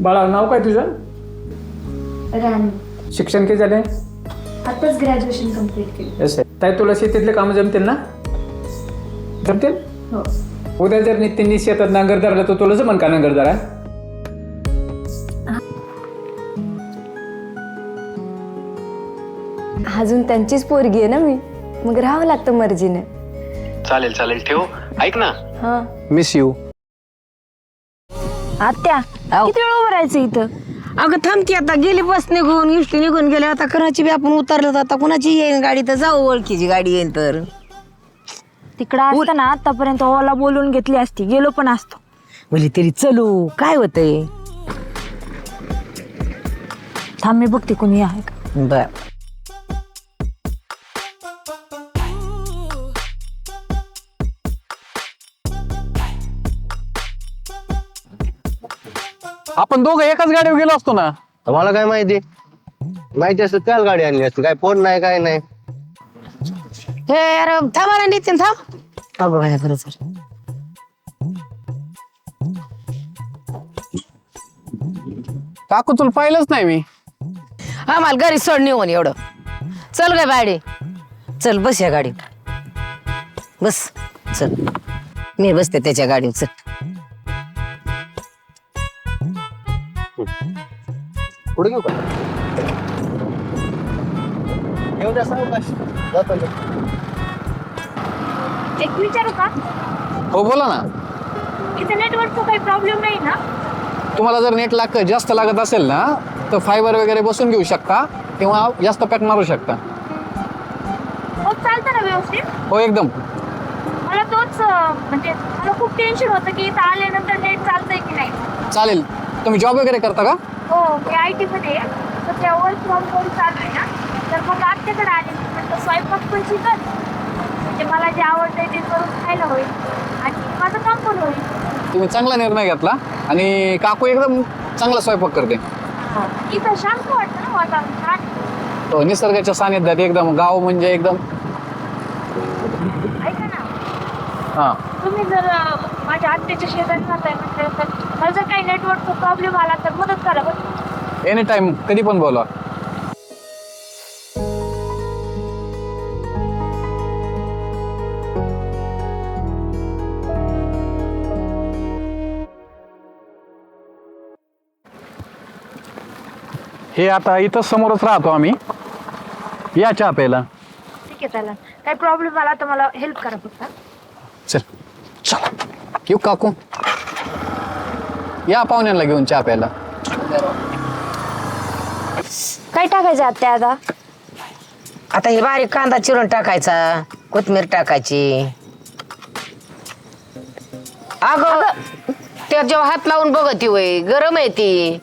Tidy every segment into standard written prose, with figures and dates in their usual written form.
बाळा नाव काय तुझं? राणी. शिक्षण किती झाले? आताच ग्रॅज्युएशन कम्प्लीट केलं. असं ताई तुला शेतीतले कामं जमतील ना? जमतील? हो. उद्या जर नितीननी शेतात नांगर धरला तर तुला जमन का नांगर धरा? अजून त्यांचीच पोरगी आहे ना मी, मग राहावं लागतं मर्जीने. चालेल चालेल ठेव. ऐक ना, हा मिस यू. आत्या किती वेळ उभं राहायचं इथं? अगं थांबती आता, गेली बस निघून इष्टी निघून गेले, आता कराची बी आपण उतरलं तर आता कुणाची येईन गाडी, तर जाऊ ओळखीची गाडी येईन तर. तिकडं असताना आतापर्यंत ओला बोलून घेतली असती, गेलो पण असतो. म्हणजे तरी चलू काय होतंय. थांब मी बघते कोणी आहे का. बर. आपण दोघं एकाच गाडीवर गेलो असतो ना. मला काय माहिती असत काल गाडी आणली असती, काय फोन नाही काय नाही. हे यार थांबा ना नितीन, थांब. अगं बाया खरंच. काकू तुला पाहिलंच नाही मी. आम्हाला घरी सोड नेऊन एवढं. चल काय बाडी, चल बस या गाडी, बस चल, मी बसते त्याच्या गाडीवर. चल पुढे घेऊ का? येऊ द्या, सांगू का? जातो मी. एक विचारू का? हो बोला ना. इथे नेटवर्कचा काही प्रॉब्लेम नाही ना? तुम्हाला जर नेट जास्त लागत असेल ना तर फायबर वगैरे बसून घेऊ शकता किंवा जास्त पॅक मारू शकता. हो चालतं ना व्यवस्थित? हो एकदम. मला तोच म्हणजे मला खूप टेन्शन होतं की इथं आल्यानंतर नेट चालतंय की नाही. चालेल. तुम्ही जॉब वगैरे करता का? हो मी IT मध्ये आहे. तर त्या वर्क फ्रॉम होम चालू आहे ना, तर मग आत्याकडे आले म्हटलं स्वयंपाक पण शिकत, म्हणजे मला जे आवडतंय ते करून खायला होईल आणि माझं काम पण होईल. तुम्ही चांगला निर्णय घेतला आणि काकू एकदम चांगला स्वयंपाक करते. इथं शांत वाटतं ना वातावरण, छान. हो, निसर्गाच्या सानिध्यात एकदम गाव म्हणजे एकदम. ऐका ना, हां तुम्ही जर माझ्या आत्याच्या शेजारी राहताय म्हटलं तर मला जर काही नेटवर्कचा प्रॉब्लेम आला तर मदत करा बरं. एनी टाइम कधी पण बोला. हे आता इथं समोरच राहतो आम्ही, या चहा प्यायला. ठीक आहे चला, काही प्रॉब्लेम आला तर मला हेल्प करा फक्त. चल चल येऊ काकू, या पाहुण्यांना घेऊन चहा प्यायला. काय टाकायचं आत्या आता? आता हे बारीक कांदा चिरून टाकायचा, कोथमीर टाकायची. अगं त्या जेव्हा हात लावून बघती वय गरम आहे ती.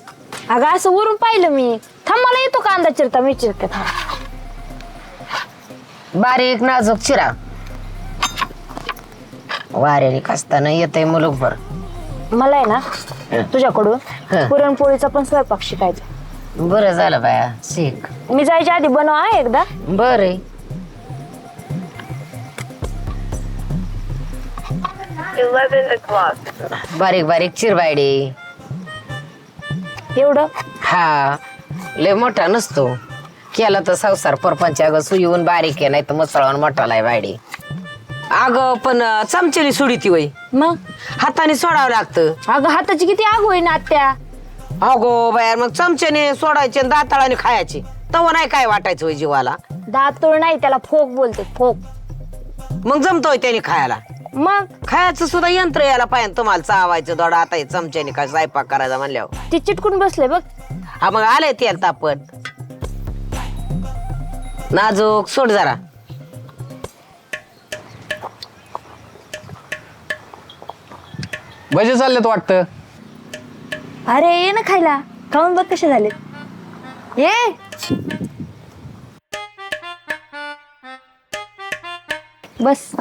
अगं असं वरून पाहिलं मी. थांब मला येतो कांदा चिरता, मी चिरते. थांब. बारीक नाजूक चिरा. वाऱ्याने कसताना येतंय मुलुकभर. मला आहे ना तुझ्याकडून पुरणपोळीचा पण स्वयंपाक शिकायचा. बरं झालं बाया, शिक. मी जायच्या आधी बनव आहे एकदा. बर. बारीक बारीक चिरबायडे. एवढं हा लय मोठा नसतो, केला तर संसार परपंच. अगं सुईवून बारीक आहे, नाही तर मसळावून मोठा लाय बायडे. अगं पण चमचेली सोडी ती वय, मग हाताने सोडावं लागतं. अगं हाताची किती आग होईना आत्या. अगो बाया, मग चमच्याने सोडायचे आणि दाताळाने खायचे, तव नाही काय वाटायचं वय जीवाला. दातोळ नाही, त्याला फोक बोलते, फोक. मग जमतोय त्याने खायला. मग खायचं सुद्धा यंत्र यायला पाहिजे तुम्हाला, चावायचं दोडा. आता हे चमच्याने काय स्वयंपाक करायचा म्हणल्यावर ती चिटकून बसले बघ. हा मग आलंय तेल तापत. नाजूक सोड जरा. भजे चाललेत वाटतं. अरे ये ना खायला, खाऊन बघ कसे झाले. ये बस.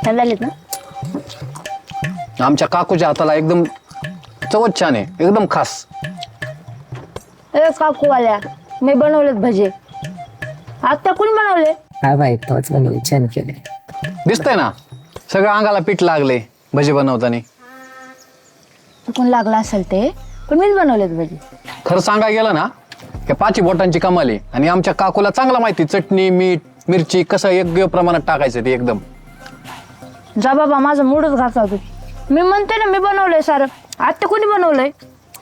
छान झालेत ना? आमच्या काकूच्या हाताला एकदम चवच छान आहे, एकदम खास. ए काकू आल्या, मी बनवलेत भजे. आता कोणी बनवले? हा बाई तोच बनवले छान केले. दिसतंय ना सगळं अंगाला पीठ लागले भजी बनवताना. चुकून लागला असेल ते, पण मीच बनवलेत भजी. खरं सांगायला गेलं ना त्या 5 बोटांची कमाली. आणि आमच्या काकूला चांगला माहिती चटणी मीठ मिरची कसं योग्य प्रमाणात टाकायचं ते एकदम. जा बाबा, माझं मूडच घासा तू. मी म्हणते ना मी बनवलंय सारं. आता कोणी बनवलंय?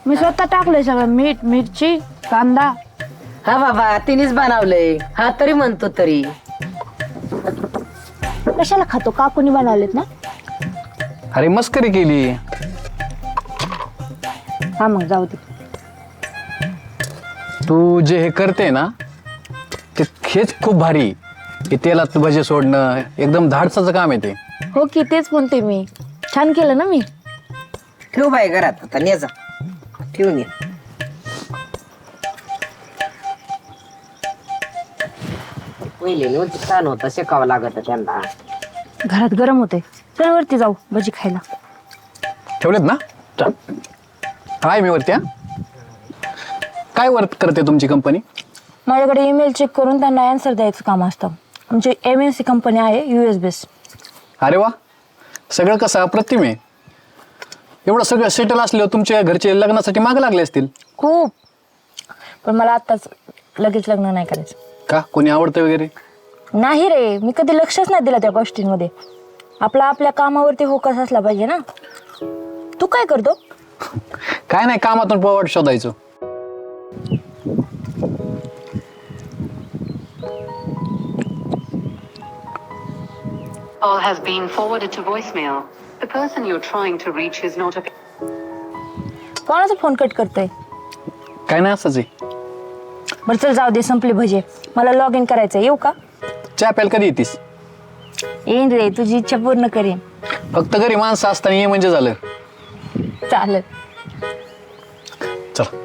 मी स्वतः टाकलंय सगळं, मीठ मिरची कांदा. हा बाबा तिनेच बनवलंय. हा तरी म्हणतो तरी. कशाला खातो? काकूनी बनवलेत ना. अरे मस्करी केली. हा मग जाऊ दे. तू जे हे करते ना ते हेच खूप भारी. हे तेलात भजे सोडणं एकदम धाडसाचं काम आहे ते. हो की, तेच म्हणते मी. छान केलं ना मी. ठेव बाई घरात आता ने जा. ठेवून ये. पहिले नव्हती छान होता शेकावं लागत त्यांना. घरात गरम होते. चल वरती जाऊ भजी खायला. ठेवलेत ना चल. आहे मी वरती. हा? काय वर्क करते तुमची कंपनी? माझ्याकडे ईमेल चेक करून त्यांना आन्सर द्यायचं काम असतं. आमची MNC कंपनी आहे, US बेस. अरे वा, सगळं कसं अप्रतिम आहे. एवढं सगळं सेटल असल्यावर तुमच्या घरचे लग्नासाठी मागे लागले असतील. खूप. पण मला आत्ताच लगेच लग्न नाही करायचं. का कोणी आवडतं वगैरे? नाही रे, मी कधी लक्षच नाही दिलं त्या गोष्टींमध्ये. आपल्या कामावरती फोकस असला पाहिजे ना. तू काय करतो? काय नाही, कामातून पवाट शोधायचो. Call has been forwarded to voicemail. The person you're trying to reach is not available. कोणाचा फोन कट करतोय? काय नाही असंच आहे. बरं चल जाऊ दे, संपले भजे. मला लॉग इन करायचं. येऊ का? चहा प्यायला कधी येतीस? येईन रे, तुझी इच्छा पूर्ण करेन. फक्त घरी माणसं असताना ये म्हणजे झालं. चालेल. चल.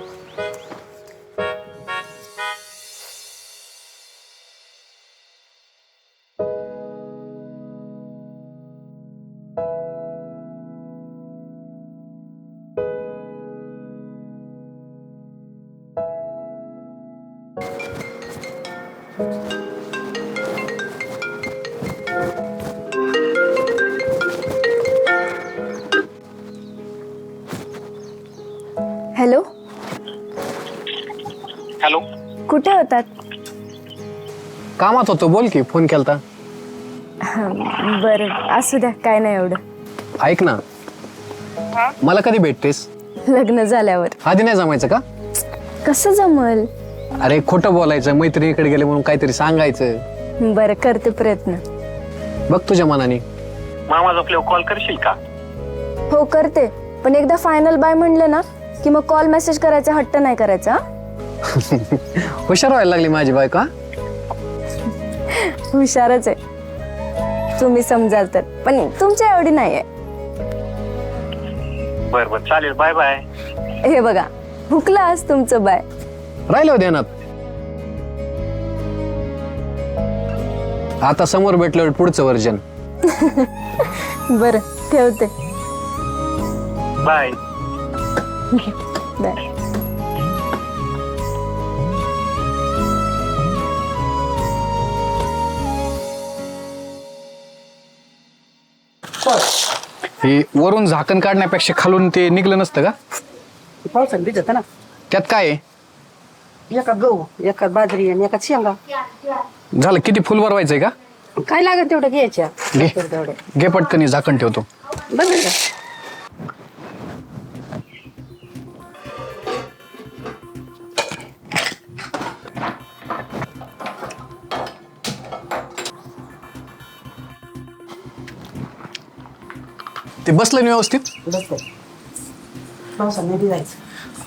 Hello, hello. कुठे होतात? कामात होतो, बोल की. फोन केलता. बरं असू द्या, काय नाही एवढं. ऐक ना, मला कधी भेटतेस? लग्न झाल्यावर. आधी नाही जमायचं का? कसं जमल? अरे खोटं बोलायचं, मैत्रिणीकडे गेले म्हणून काहीतरी सांगायचं. बरं करते प्रयत्न. बघ तुझ्या मनाने. मामा झोपल्यावर कॉल करशील का? हो करते, पण एकदा फायनल बाय म्हणलं ना की मग कॉल मेसेज करायचा हट्ट नाही करायचा. हुशार व्हायला लागली माझी बायको. हा? हुशारच आहे तुम्ही समजाल तर, पण तुमच्या एवढी नाही आहे. बर बर चालेल. Bye bye. हे बघा, हुकलं आज तुमचं बाय. राहिलं ध्यानात. आता समोर भेटल्यावर पुढचं वर्जन. बरं ठेवते. बाय. बाय. हे वरून झाकण काढण्यापेक्षा खालून ते निघलं नसतं का? पावसात भिजत ना. त्यात काय आहे? एका गहू, एका बाजरी आणि एका शेंगा. झालं, किती फुल भरवायचंय का? काय लागेल तेवढं घ्यायच्या. घे. तेवढे घे पटकन, झाकण ठेवतो. बघ ते बसलं नाही व्यवस्थित. पावसात नाही भिजायचं.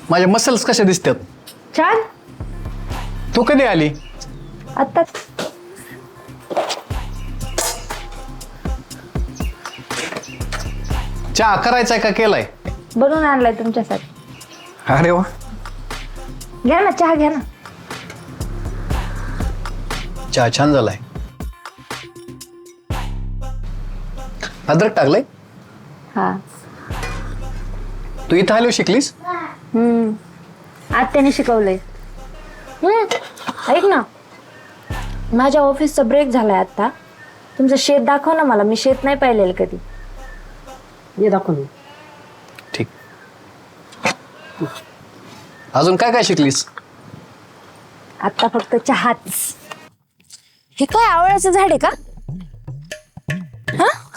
माझ्या मसल्स कशा दिसतात? छान. तू कधी आली? आत्ताच. चहा करायचाय का केलाय? बनवून आणलाय तुमच्यासाठी. अरे वा, घ्या ना चहा, घ्या ना. चहा छान झालाय. अद्रक टाकलंय? हा. तू इथं आलो शिकलीस? आत्याने शिकवलंय. ऐक ना, माझ्या ऑफिसचा ब्रेक झालाय आता. तुमचं शेत दाखव ना मला, मी शेत नाही पाहिलेलं कधी. ये दाखवून ये. ठीक. अजून काय काय शिकलीस? आता फक्त चहाच. हे काय आवळ्याचं झाड आहे का?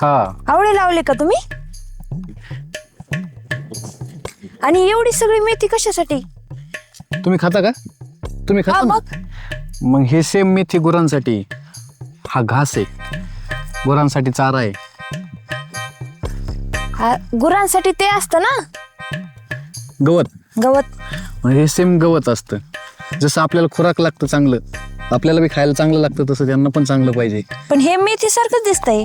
हा. आवळे लावले का तुम्ही? आणि एवढी सगळी मेथी कशासाठी? तुम्ही खाता का? तुम्ही हा खाता ना? मग हे सेम मेथी गुरांसाठी. हा घास आहे, गुरांसाठी चारा आहे. गुरांसाठी ते असतं ना गवत. गवत. मग हे सेम गवत असतं. जसं आपल्याला खुराक लागतं चांगलं, आपल्याला बी खायला चांगलं लागतं, तसं त्यांना पण चांगलं पाहिजे. पण हे मेथी सारखं दिसतंय.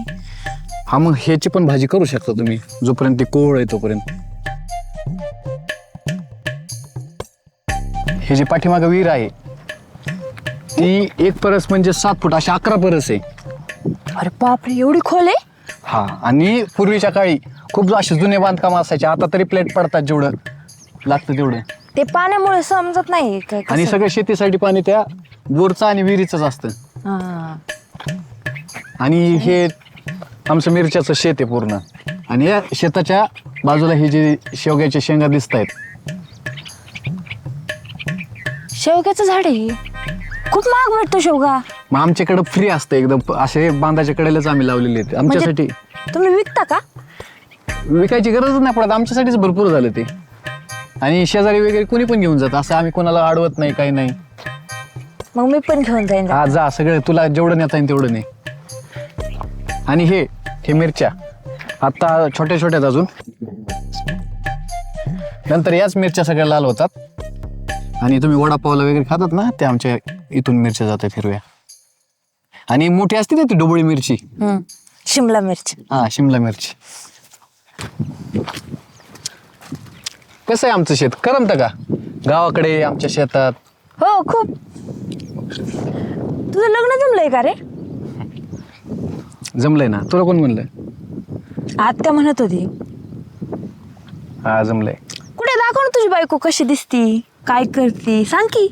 हा, मग ह्याची पण भाजी करू शकता तुम्ही, जोपर्यंत ती कोवळ आहे तोपर्यंत. हे जे पाठीमागं विहीर आहे ती 1 परस म्हणजे 7 फूट, अशी 11 परस आहे. अरे बापरे, एवढी खोल आहे. हा, आणि पूर्वीच्या काळी खूप असे जुने बांधकाम असायचे. आता तरी प्लेट पडतात जेवढं लागतं तेवढं. ते पाण्यामुळे समजत नाही आणि सगळं शेतीसाठी पाणी त्या बोरचं आणि विहिरीचंच असतं. आणि हे आमचं मिरच्याचं शेत आहे पूर्ण. आणि या शेताच्या बाजूला हे जे शेवग्याच्या शेंगा दिसत आहेत, शेवग्याचं झाड आहे. खूप महाग भेटतो शेवगा. मग आमच्याकडे फ्री असतं एकदम. असे बांधाच्या कडेलाच आम्ही लावलेले आहेत आमच्यासाठी. तुम्ही विकता का? विकायची गरजच नाही पडत, आमच्यासाठीच भरपूर झालं ते. आणि शेजारी वगैरे कोणी पण घेऊन जात, असं आम्ही कोणाला अडवत नाही, काही नाही. मग मी पण घेऊन जाईन. हा, जा, सगळं तुला जेवढं नेता येईल तेवढं नाही. आणि हे मिरच्या आता छोट्या छोट्यात अजून, नंतर याच मिरच्या सगळ्या लाल होतात. आणि तुम्ही वडापावला वगैरे खातात ना, ते आमच्या इथून मिरच्या जातात हिरव्या. आणि मोठी असते ना ती ढोबळी मिरची, शिमला मिरची. हा, शिमला मिरची. कसं आहे आमचं शेत? करमतं का गावाकडे आमच्या शेतात? हो, खूप. तुझं लग्न जमलंय का रे? जमलंय ना. तुला कोण म्हणलं? आत्या म्हणत होती. हा, जमलंय. कुठे दाखव ना तुझी बायको कशी दिसती, काय करती, सांग की.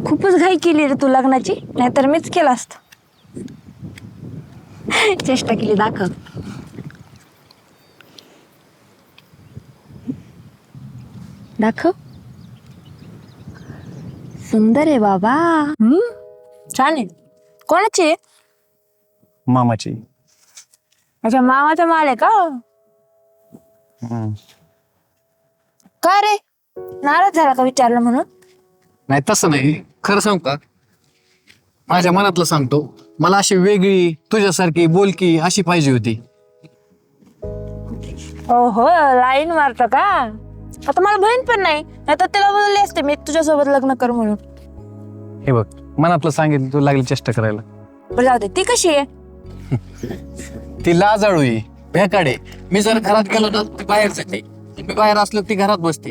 खूपच घाई केली रे तू लग्नाची, नाहीतर मीच केलं असतं. चेष्टा केली. दाखव. दाखव. सुंदर आहे बाबा. छान आहे. कोणाची आहे? मामाची. अच्छा, मामाचा माल आहे का? का रे, नाराज झाला का विचारलं म्हणून? नाही, तसं नाही. खरं सांगू का, माझ्या मनातलं सांगतो. मला अशी वेगळी, तुझ्यासारखी बोलकी अशी पाहिजे होती. ओहो, लाईन मारतो का? आता मला बहीण पण नाही, नाहीतर तिला बोलली असते मी तुझ्यासोबत लग्न कर म्हणून. हे बघ, मनातलं सांगितलं, तू लागली चेष्टा करायला. बरं, जाऊ दे. ती कशी आहे? ती लाजाळू आहे, भेकाडे. मी जर घरात गेलो ना, ती बाहेर जाते. मी बाहेर असलो ती घरात बसते.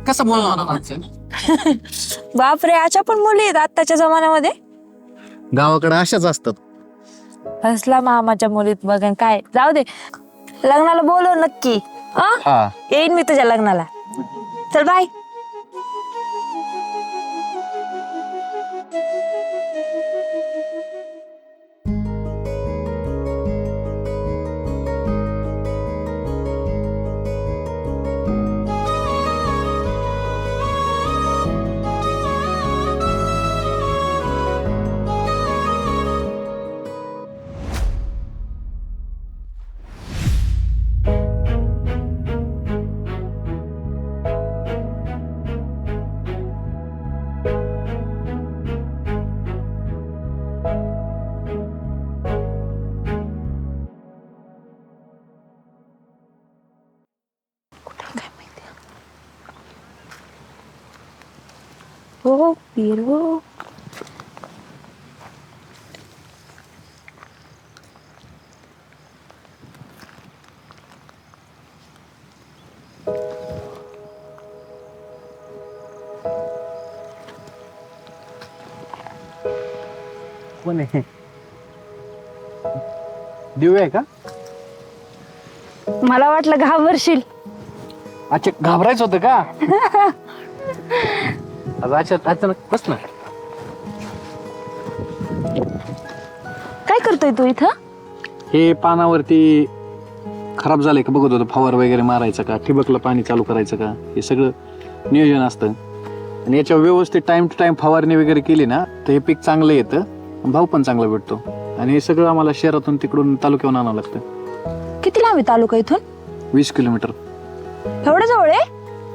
कसं बोलणार माणसं? बापरे, अशा पण मुली आहेत आत्ताच्या जमान्यामध्ये. गावाकडे अशाच असतात. हसला मामाच्या मुलीत बघन काय. जाऊ दे, लग्नाला बोलव नक्की. हा, येईन मी तुझ्या लग्नाला. चल, बाय. हो, पिरो. कोण आहे? दिव्या आहे का? मला वाटलं घाबरशील. अच्छा, घाबरायचं होतं का? अचानक बस ना. काय करतोय तू इथं? हे पानावरती खराब झालंय का बघत होतं, फवार वगैरे मारायचं का, ठिबकला पाणी चालू करायचं का, हे सगळं नियोजन असतं. आणि याच्यावर व्यवस्थित टाइम टू टाइम फवारणी वगैरे केली ना तर हे पीक चांगलं येतं, भाव पण चांगला भेटतो. आणि हे सगळं आम्हाला शहरातून तिकडून तालुक्यावरून आणावं लागतं. किती लांब आहे तालुका इथून? 20 किलोमीटर. एवढं जवळ आहे?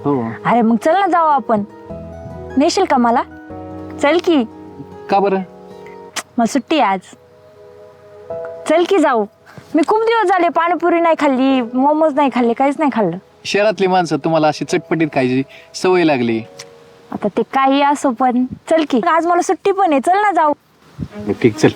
हो. अरे मग चल ना जाऊ आपण. नेशील का मला? चल की. का बरं? मग सुट्टी आहे आज. चल की जाऊ. मी खूप दिवस झाले पाणीपुरी नाही खाल्ली, मोमोज नाही खाल्ले, काहीच नाही खाल्लं. शहरातली माणसं तुम्हाला अशी चटपटीत खायची सवय लागली. आता ते काही असो पण चल की. आज मला सुट्टी पण आहे, चल ना जाऊ. ठीक, चल.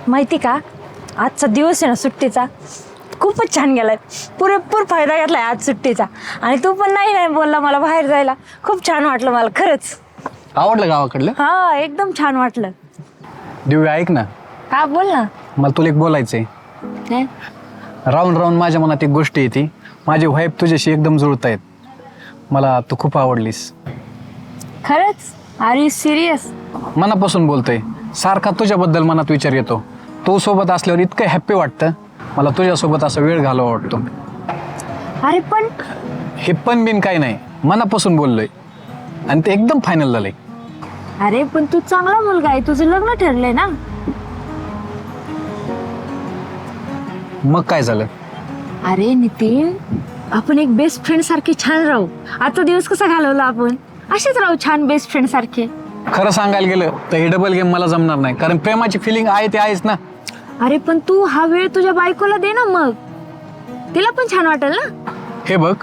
माहिती का, आजचा दिवस आहे ना सुट्टीचा, खूपच छान गेलाय. पुरेपूर फायदा घेतलाय आज सुट्टीचा. आणि तू पण नाही बोलला मला बाहेर जायला. खूप छान वाटलं मला खरंच. आवडलं गावाकडलं? हा, एकदम छान वाटलं. दिव्या ऐक ना, हा बोल ना. मला तुला एक बोलायचंय. काय? राहून राहून माझ्या मनात एक गोष्ट येते. माझी वाईफ तुझ्याशी एकदम जुळतायत. मला तू खूप आवडलीस. खरंच? Are you serious? मनापासून बोलतोय. सारखा तुझ्याबद्दल मनात विचार येतो. तू सोबत असल्यावर इतकं हॅप्पी वाटतं. मला तुझ्यासोबत असा वेळ घालवा वाटतो. अरे पण हे पण बिन काही नाही, मनापासून बोललोय आणि ते एकदम फायनल झालंय. अरे पण तू चांगला मुलगा आहे, तुझं लग्न ठरलंय ना. मग काय झालं? अरे नितीन, आपण एक बेस्ट फ्रेंड सारखे छान राहू. आजचा दिवस कसा घालवला आपण, असेच राहू छान बेस्ट फ्रेंड सारखे. खरं सांगायला गेलं तर हे डबल गेम मला जमणार नाही, कारण प्रेमाची फिलिंग आहे ते आहेच ना. अरे पण तू हा वेळ तुझ्या बायकोला दे ना, मग तिला पण छान वाटेल ना. हे बघ,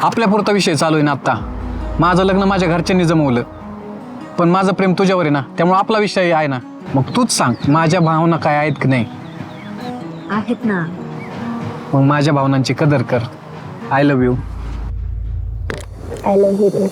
आपल्या पुरता विषय चालू आहे ना आत्ता. माझं लग्न माझ्या घरच्यांनी जमवलं, पण माझं प्रेम तुझ्यावर आहे ना, त्यामुळे आपला विषय आहे ना. मग तूच सांग, माझ्या भावना काय आहेत की नाही? आहेत ना. मग माझ्या भावनांची कदर कर. I love you. I love you.